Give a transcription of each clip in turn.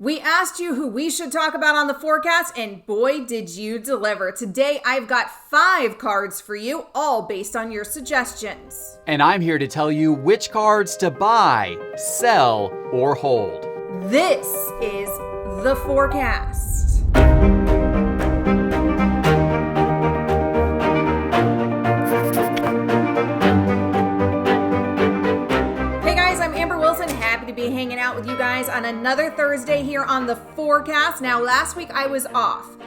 We asked you who we should talk about on the forecast, and boy, did you deliver. Today, I've got 5 cards for you, all based on your suggestions. And I'm here to tell you which cards to buy, sell, or hold. This is the forecast. To be hanging out with you guys on another Thursday here on the forecast. Now, last week I was off,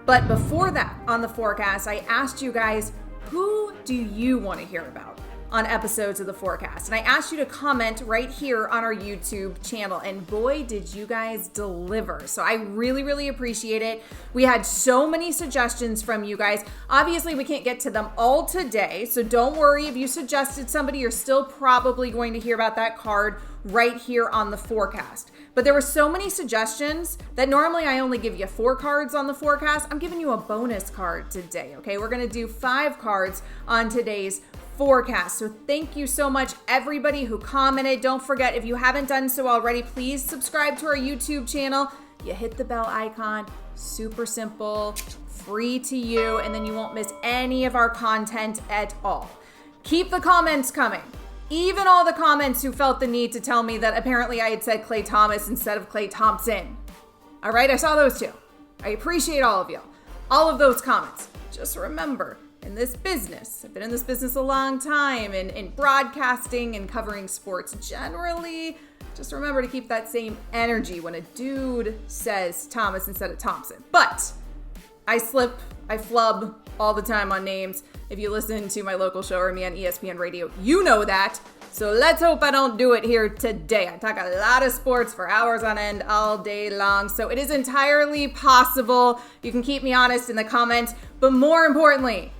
but before that on the forecast, I asked you guys, who do you want to hear about on episodes of the forecast? And I asked you to comment right here on our YouTube channel, and boy, did you guys deliver. So I really appreciate it. We had so many suggestions from you guys. Obviously, we can't get to them all today, so don't worry. If you suggested somebody, you're still probably going to hear about that card right here on the forecast. But there were so many suggestions that normally I only give you 4 cards on the forecast. I'm giving you a bonus card today, okay? We're gonna do 5 cards on today's forecast. So thank you so much, everybody who commented. Don't forget, if you haven't done so already, please subscribe to our YouTube channel. You hit the bell icon, super simple, free to you, and then you won't miss any of our content at all. Keep the comments coming. Even all the comments who felt the need to tell me that apparently I had said Klay Thomas instead of Klay Thompson. All right, I saw those too. I appreciate all of you. All of those comments. Just remember, in this business, I've been in this business a long time, in broadcasting and covering sports generally, just remember to keep that same energy when a dude says Thomas instead of Thompson. But I slip, I flub all the time on names. If you listen to my local show or me on ESPN Radio, you know that. So let's hope I don't do it here today. I talk a lot of sports for hours on end all day long. So it is entirely possible. You can keep me honest in the comments, but more importantly,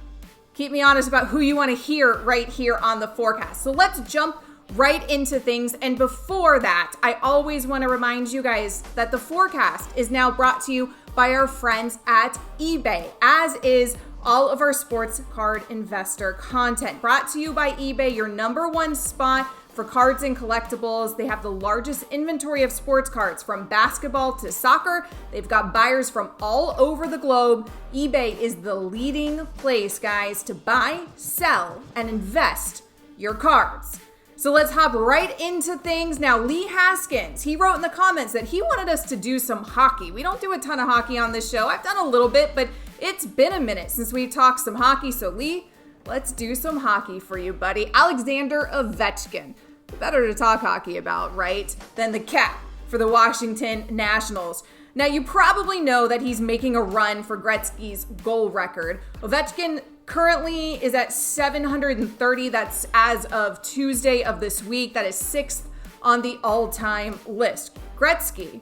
keep me honest about who you want to hear right here on the forecast. So let's jump right into things. And before that, I always want to remind you guys that the forecast is now brought to you by our friends at eBay, as is all of our sports card investor content. Brought to you by eBay, your #1 spot for cards and collectibles. They have the largest inventory of sports cards from basketball to soccer. They've got buyers from all over the globe. eBay is the leading place, guys, to buy, sell, and invest your cards. So let's hop right into things. Now, Lee Haskins, he wrote in the comments that he wanted us to do some hockey. We don't do a ton of hockey on this show. I've done a little bit, but it's been a minute since we've talked some hockey. So Lee, let's do some hockey for you, buddy. Alexander Ovechkin. Better to talk hockey about, right? Than the cat for the Washington Nationals. Now, you probably know that he's making a run for Gretzky's goal record. Ovechkin currently is at 730. That's as of Tuesday of this week. That is 6th on the all-time list. Gretzky,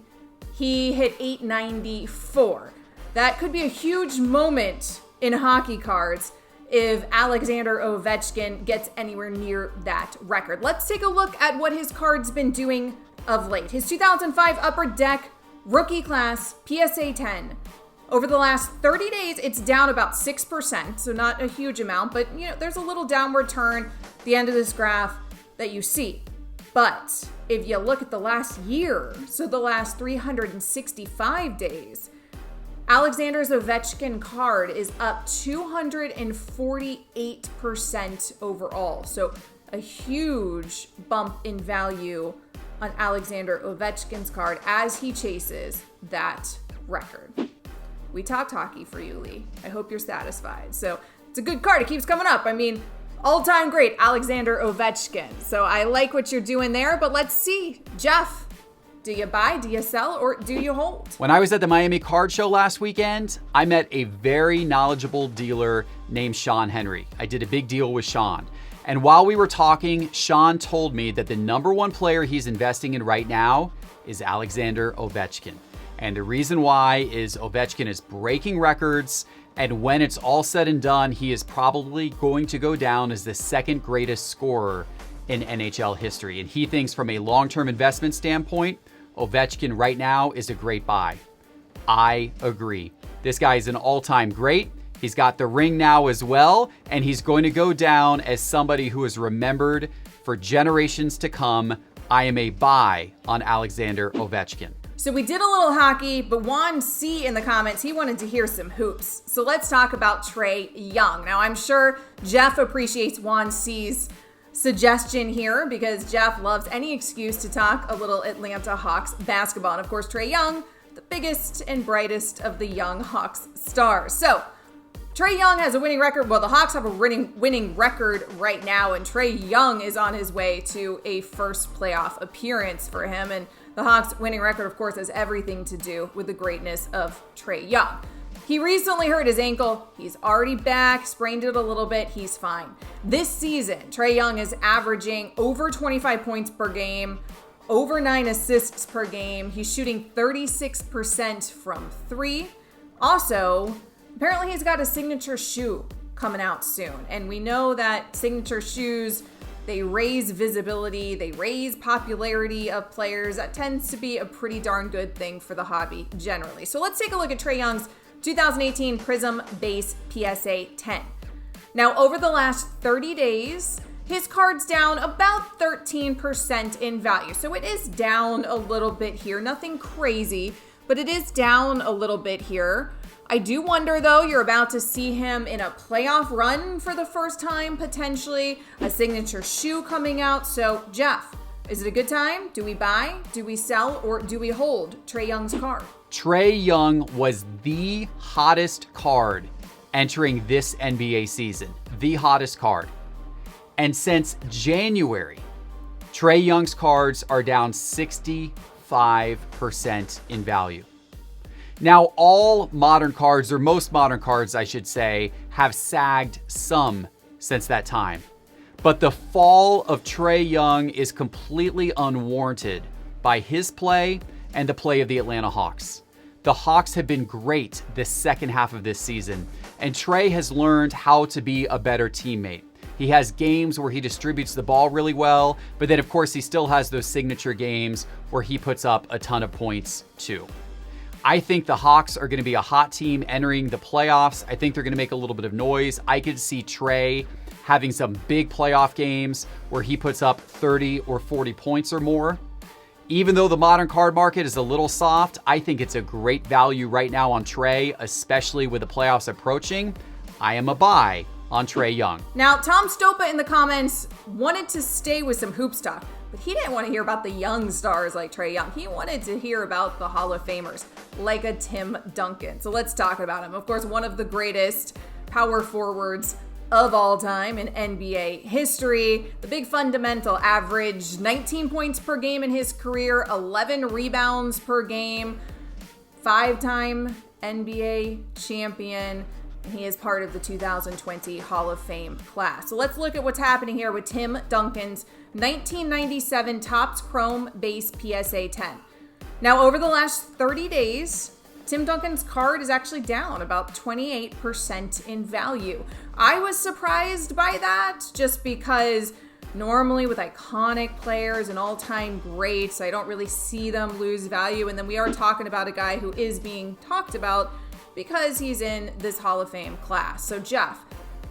he hit 894. That could be a huge moment in hockey cards if Alexander Ovechkin gets anywhere near that record. Let's take a look at what his card's been doing of late. His 2005 Upper Deck rookie class PSA 10. Over the last 30 days, it's down about 6%, so not a huge amount, but there's a little downward turn at the end of this graph that you see. But if you look at the last year, so the last 365 days, Alexander's Ovechkin card is up 248% overall. So a huge bump in value on Alexander Ovechkin's card as he chases that record. We talked hockey for you, Lee. I hope you're satisfied. So it's a good card. It keeps coming up. I mean, all-time great, Alexander Ovechkin. So I like what you're doing there, but let's see. Geoff, do you buy, do you sell, or do you hold? When I was at the Miami Card Show last weekend, I met a very knowledgeable dealer named Sean Henry. I did a big deal with Sean. And while we were talking, Sean told me that the #1 player he's investing in right now is Alexander Ovechkin. And the reason why is Ovechkin is breaking records, and when it's all said and done, he is probably going to go down as the 2nd greatest scorer in NHL history. And he thinks from a long-term investment standpoint, Ovechkin right now is a great buy. I agree. This guy is an all-time great. He's got the ring now as well, and he's going to go down as somebody who is remembered for generations to come. I am a buy on Alexander Ovechkin. So we did a little hockey, but Juan C in the comments, he wanted to hear some hoops. So let's talk about Trey Young. Now, I'm sure Geoff appreciates Juan C's suggestion here because Geoff loves any excuse to talk a little Atlanta Hawks basketball. And of course, Trey Young, the biggest and brightest of the young Hawks stars. So Trey Young has a winning record. Well, the Hawks have a winning record right now, and Trey Young is on his way to a first playoff appearance for him. And the Hawks' winning record, of course, has everything to do with the greatness of Trey Young. He recently hurt his ankle. He's already back, sprained it a little bit. He's fine. This season, Trey Young is averaging over 25 points per game, over 9 assists per game. He's shooting 36% from 3. Also, apparently he's got a signature shoe coming out soon. And we know that signature shoes, they raise visibility, they raise popularity of players. That tends to be a pretty darn good thing for the hobby generally. So let's take a look at Trey Young's 2018 Prism Base PSA 10. Now, over the last 30 days, his card's down about 13% in value. So it is down a little bit here. Nothing crazy, but it is down a little bit here. I do wonder, though, you're about to see him in a playoff run for the first time, potentially. A signature shoe coming out. So, Geoff, is it a good time? Do we buy, do we sell, or do we hold Trey Young's card? Trey Young was the hottest card entering this NBA season. The hottest card. And since January, Trey Young's cards are down 65% in value. Now, all modern cards, or most modern cards, I should say, have sagged some since that time. But the fall of Trey Young is completely unwarranted by his play and the play of the Atlanta Hawks. The Hawks have been great this second half of this season, and Trey has learned how to be a better teammate. He has games where he distributes the ball really well, but then of course he still has those signature games where he puts up a ton of points too. I think the Hawks are going to be a hot team entering the playoffs. I think they're going to make a little bit of noise. I could see Trey having some big playoff games where he puts up 30 or 40 points or more. Even though the modern card market is a little soft, I think it's a great value right now on Trey, especially with the playoffs approaching. I am a buy on Trey Young. Now, Tom Stopa in the comments wanted to stay with some hoop stuff, but he didn't want to hear about the young stars like Trey Young. He wanted to hear about the Hall of Famers like a Tim Duncan. So let's talk about him. Of course, one of the greatest power forwards of all time in NBA history. The big fundamental, averaged 19 points per game in his career, 11 rebounds per game, 5-time NBA champion. He is part of the 2020 Hall of Fame class. So let's look at what's happening here with Tim Duncan's 1997 Topps Chrome Base PSA 10. Now, over the last 30 days, Tim Duncan's card is actually down about 28% in value. I was surprised by that just because normally with iconic players and all-time greats, I don't really see them lose value. And then we are talking about a guy who is being talked about because he's in this Hall of Fame class. So Geoff,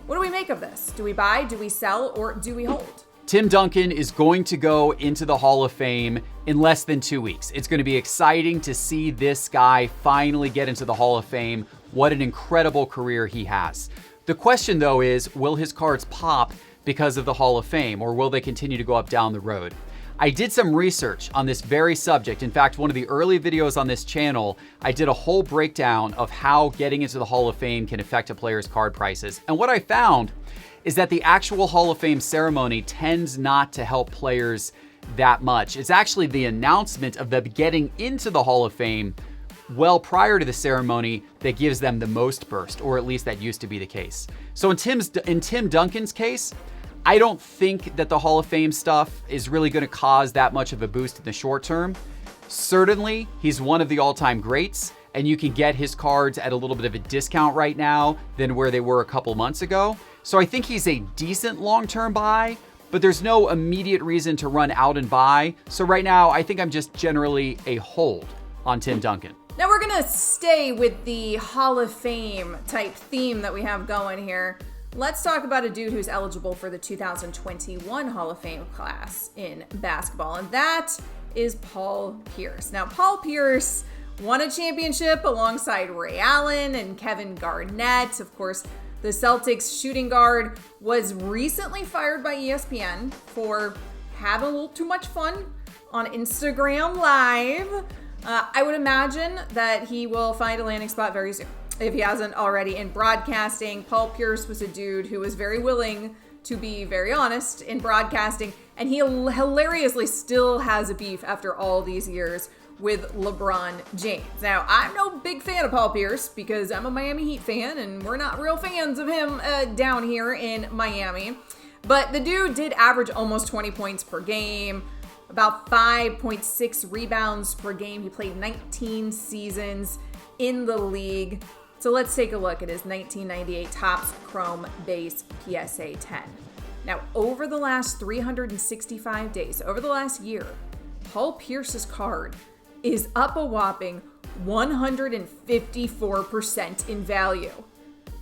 what do we make of this? Do we buy, do we sell, or do we hold? Tim Duncan is going to go into the Hall of Fame in less than 2 weeks. It's going to be exciting to see this guy finally get into the Hall of Fame. What an incredible career he has. The question, though, is will his cards pop because of the Hall of Fame, or will they continue to go up down the road? I did some research on this very subject. In fact, one of the early videos on this channel, I did a whole breakdown of how getting into the Hall of Fame can affect a player's card prices. And what I found is that the actual Hall of Fame ceremony tends not to help players that much. It's actually the announcement of them getting into the Hall of Fame well prior to the ceremony that gives them the most burst, or at least that used to be the case. So in Tim Duncan's case, I don't think that the Hall of Fame stuff is really going to cause that much of a boost in the short term. Certainly, he's one of the all-time greats, and you can get his cards at a little bit of a discount right now than where they were a couple months ago. So I think he's a decent long-term buy, but there's no immediate reason to run out and buy. So right now, I think I'm just generally a hold on Tim Duncan. Now we're going to stay with the Hall of Fame type theme that we have going here. Let's talk about a dude who's eligible for the 2021 Hall of Fame class in basketball, and that is Paul Pierce. Now, Paul Pierce won a championship alongside Ray Allen and Kevin Garnett. Of course, the Celtics shooting guard was recently fired by ESPN for having a little too much fun on Instagram Live. I would imagine that he will find a landing spot very soon, if he hasn't already, in broadcasting. Paul Pierce was a dude who was very willing to be very honest in broadcasting, and he hilariously still has a beef after all these years with LeBron James. Now, I'm no big fan of Paul Pierce because I'm a Miami Heat fan, and we're not real fans of him down here in Miami. But the dude did average almost 20 points per game, about 5.6 rebounds per game. He played 19 seasons in the league. So let's take a look at his 1998 Topps Chrome Base PSA 10. Now, over the last 365 days, over the last year, Paul Pierce's card is up a whopping 154% in value.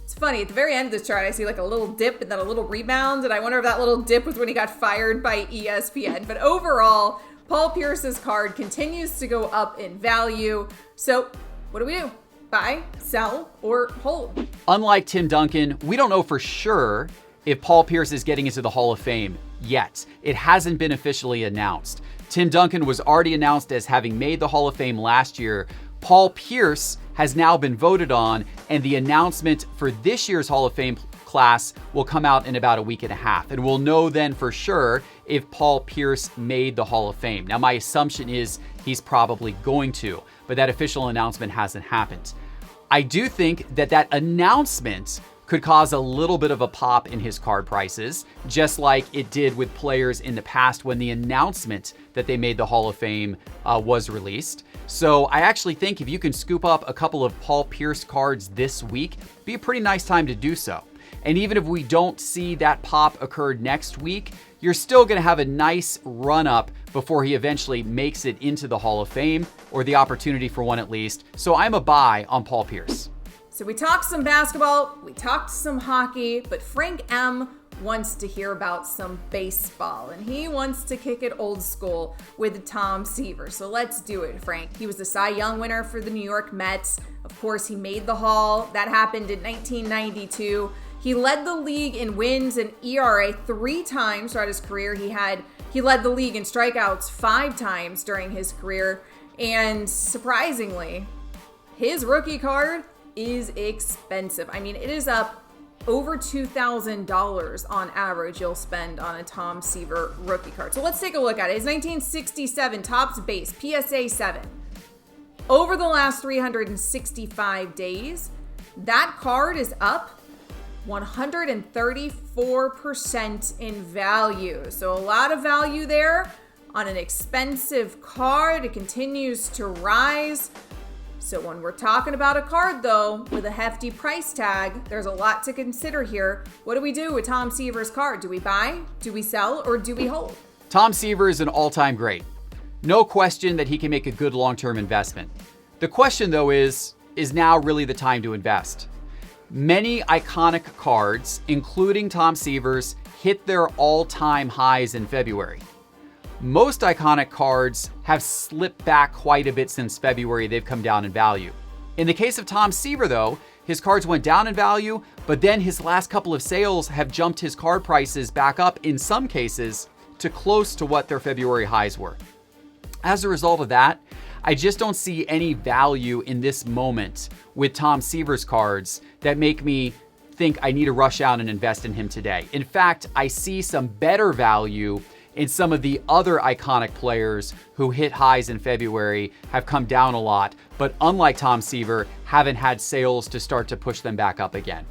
It's funny, at the very end of this chart, I see like a little dip and then a little rebound, and I wonder if that little dip was when he got fired by ESPN. But overall, Paul Pierce's card continues to go up in value. So what do? Buy, sell, or hold? Unlike Tim Duncan, we don't know for sure if Paul Pierce is getting into the Hall of Fame yet. It hasn't been officially announced. Tim Duncan was already announced as having made the Hall of Fame last year. Paul Pierce has now been voted on, and the announcement for this year's Hall of Fame class will come out in about a week and a half. And we'll know then for sure if Paul Pierce made the Hall of Fame. Now, my assumption is he's probably going to, but that official announcement hasn't happened. I do think that announcement could cause a little bit of a pop in his card prices, just like it did with players in the past when the announcement that they made the Hall of Fame was released. So I actually think if you can scoop up a couple of Paul Pierce cards this week, it'd be a pretty nice time to do so. And even if we don't see that pop occur next week, you're still going to have a nice run up before he eventually makes it into the Hall of Fame, or the opportunity for one at least. So I'm a buy on Paul Pierce. So we talked some basketball, we talked some hockey, but Frank M wants to hear about some baseball, and he wants to kick it old school with Tom Seaver. So let's do it, Frank. He was the Cy Young winner for the New York Mets. Of course, he made the Hall. That happened in 1992. He led the league in wins and ERA 3 times throughout his career. He led the league in strikeouts 5 times during his career. And surprisingly, his rookie card is expensive. I mean, it is up over $2,000 on average you'll spend on a Tom Seaver rookie card. So let's take a look at it. His 1967 Topps Base PSA 7. Over the last 365 days, that card is up 134% in value. So a lot of value there on an expensive card. It continues to rise. So when we're talking about a card, though, with a hefty price tag, there's a lot to consider here. What do we do with Tom Seaver's card? Do we buy, do we sell, or do we hold? Tom Seaver is an all-time great. No question that he can make a good long-term investment. The question, though, is now really the time to invest? Many iconic cards, including Tom Seaver's, hit their all-time highs in February. Most iconic cards have slipped back quite a bit since February. They've come down in value. In the case of Tom Seaver, though, his cards went down in value, but then his last couple of sales have jumped his card prices back up, in some cases, to close to what their February highs were. As a result of that, I just don't see any value in this moment with Tom Seaver's cards that make me think I need to rush out and invest in him today. In fact, I see some better value in some of the other iconic players who hit highs in February, have come down a lot, but unlike Tom Seaver, haven't had sales to start to push them back up again.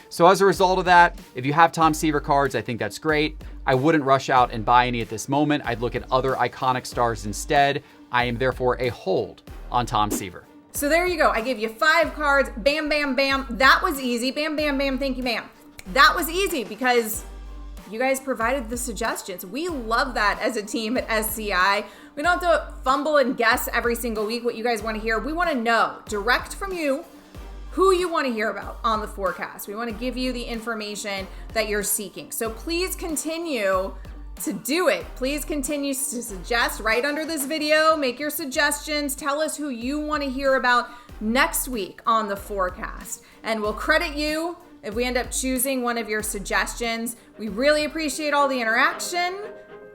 So as a result of that, if you have Tom Seaver cards, I think that's great. I wouldn't rush out and buy any at this moment. I'd look at other iconic stars instead. I am therefore a hold on Tom Seaver. So there you go. I gave you 5 cards. Bam, bam, bam. That was easy. Bam, bam, bam. Thank you, ma'am. That was easy because you guys provided the suggestions. We love that as a team at SCI. We don't have to fumble and guess every single week what you guys want to hear. We want to know direct from you who you want to hear about on the forecast. We want to give you the information that you're seeking. So please continue To do it, please continue to suggest right under this video. Make your suggestions. Tell us who you want to hear about next week on the forecast. And we'll credit you if we end up choosing one of your suggestions. We really appreciate all the interaction.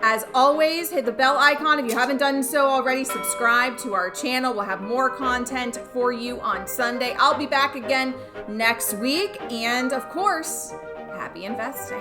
As always, hit the bell icon if you haven't done so already. Subscribe to our channel. We'll have more content for you on Sunday. I'll be back again next week. And of course, happy investing.